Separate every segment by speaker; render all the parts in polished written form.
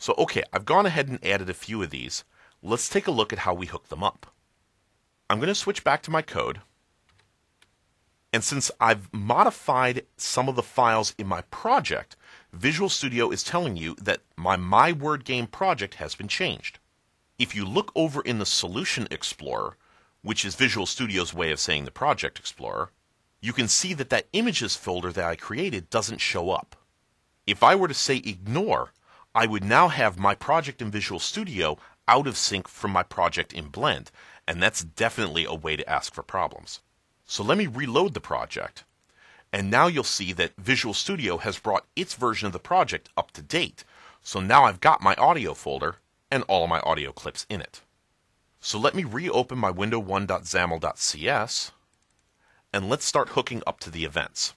Speaker 1: So okay, I've gone ahead and added a few of these. Let's take a look at how we hook them up. I'm going to switch back to my code. And since I've modified some of the files in my project, Visual Studio is telling you that my Word Game project has been changed. If you look over in the Solution Explorer, which is Visual Studio's way of saying the Project Explorer, you can see that that images folder that I created doesn't show up. If I were to say ignore, I would now have my project in Visual Studio out of sync from my project in Blend, and that's definitely a way to ask for problems. So let me reload the project, and now you'll see that Visual Studio has brought its version of the project up to date. So now I've got my audio folder and all of my audio clips in it. So let me reopen my window1.xaml.cs, and let's start hooking up to the events.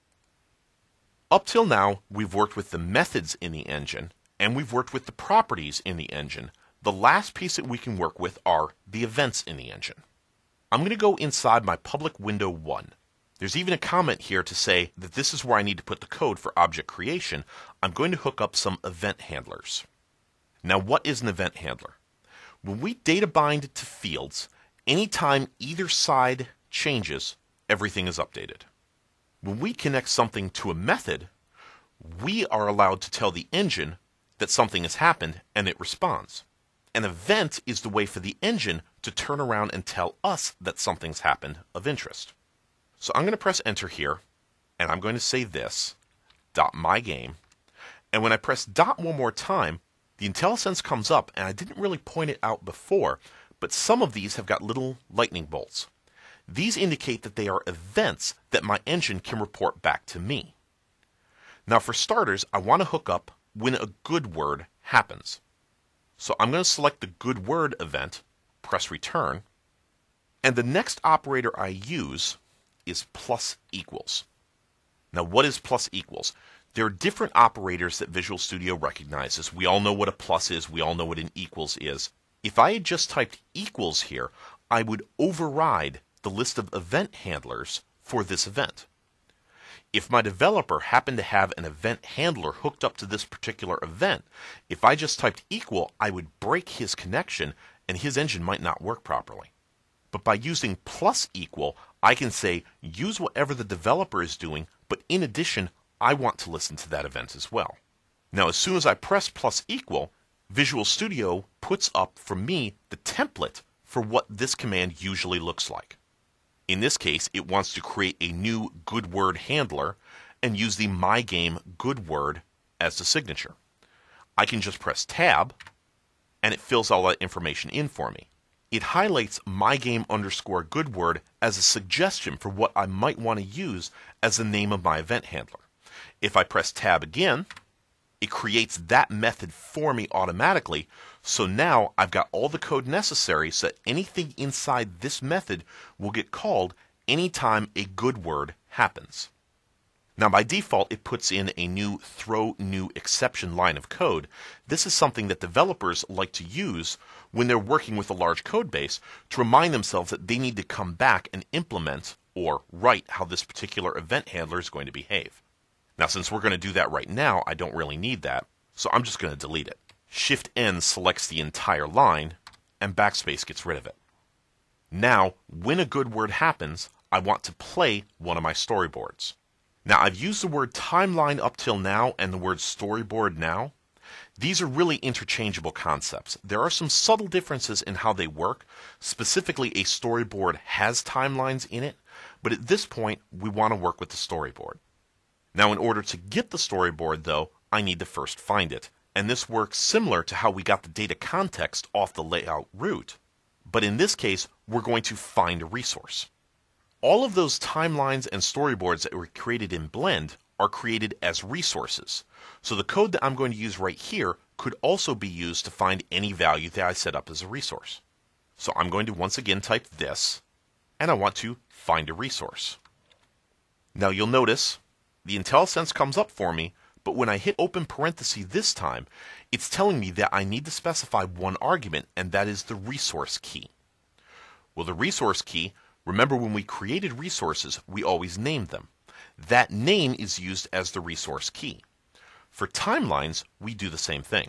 Speaker 1: Up till now, we've worked with the methods in the engine, and we've worked with the properties in the engine. The last piece that we can work with are the events in the engine. I'm going to go inside my public window 1. There's even a comment here to say that this is where I need to put the code for object creation. I'm going to hook up some event handlers. Now, what is an event handler? When we data bind to fields, anytime either side changes, everything is updated. When we connect something to a method, we are allowed to tell the engine that something has happened and it responds. An event is the way for the engine to turn around and tell us that something's happened of interest. So I'm going to press enter here, and I'm going to say this, .mygame, and when I press dot one more time, the IntelliSense comes up, and I didn't really point it out before, but some of these have got little lightning bolts. These indicate that they are events that my engine can report back to me. Now for starters, I want to hook up when a good word happens. So I'm going to select the good word event, press return, and the next operator I use is plus equals. Now what is plus equals? There are different operators that Visual Studio recognizes. We all know what a plus is, we all know what an equals is. If I had just typed equals here, I would override the list of event handlers for this event. If my developer happened to have an event handler hooked up to this particular event, if I just typed equal, I would break his connection and his engine might not work properly. But by using plus equal, I can say use whatever the developer is doing, but in addition, I want to listen to that event as well. Now, as soon as I press plus equal, Visual Studio puts up for me the template for what this command usually looks like. In this case, it wants to create a new good word handler and use the mygame good word as the signature. I can just press tab and it fills all that information in for me. It highlights mygame_goodword as a suggestion for what I might want to use as the name of my event handler. If I press tab again, it creates that method for me automatically. So now I've got all the code necessary so that anything inside this method will get called anytime a good word happens. Now by default, it puts in a new throw new exception line of code. This is something that developers like to use when they're working with a large code base to remind themselves that they need to come back and implement or write how this particular event handler is going to behave. Now since we're going to do that right now, I don't really need that, so I'm just going to delete it. Shift-N selects the entire line, and backspace gets rid of it. Now, when a good word happens, I want to play one of my storyboards. Now, I've used the word timeline up till now and the word storyboard now. These are really interchangeable concepts. There are some subtle differences in how they work. Specifically, a storyboard has timelines in it, but at this point, we want to work with the storyboard. Now, in order to get the storyboard, though, I need to first find it. And this works similar to how we got the data context off the layout root. But in this case, we're going to find a resource. All of those timelines and storyboards that were created in Blend are created as resources. So the code that I'm going to use right here could also be used to find any value that I set up as a resource. So I'm going to once again type this, and I want to find a resource. Now you'll notice the IntelliSense comes up for me, but when I hit open parenthesis this time, it's telling me that I need to specify one argument, and that is the resource key. Well, the resource key, remember when we created resources, we always named them. That name is used as the resource key. For timelines, we do the same thing.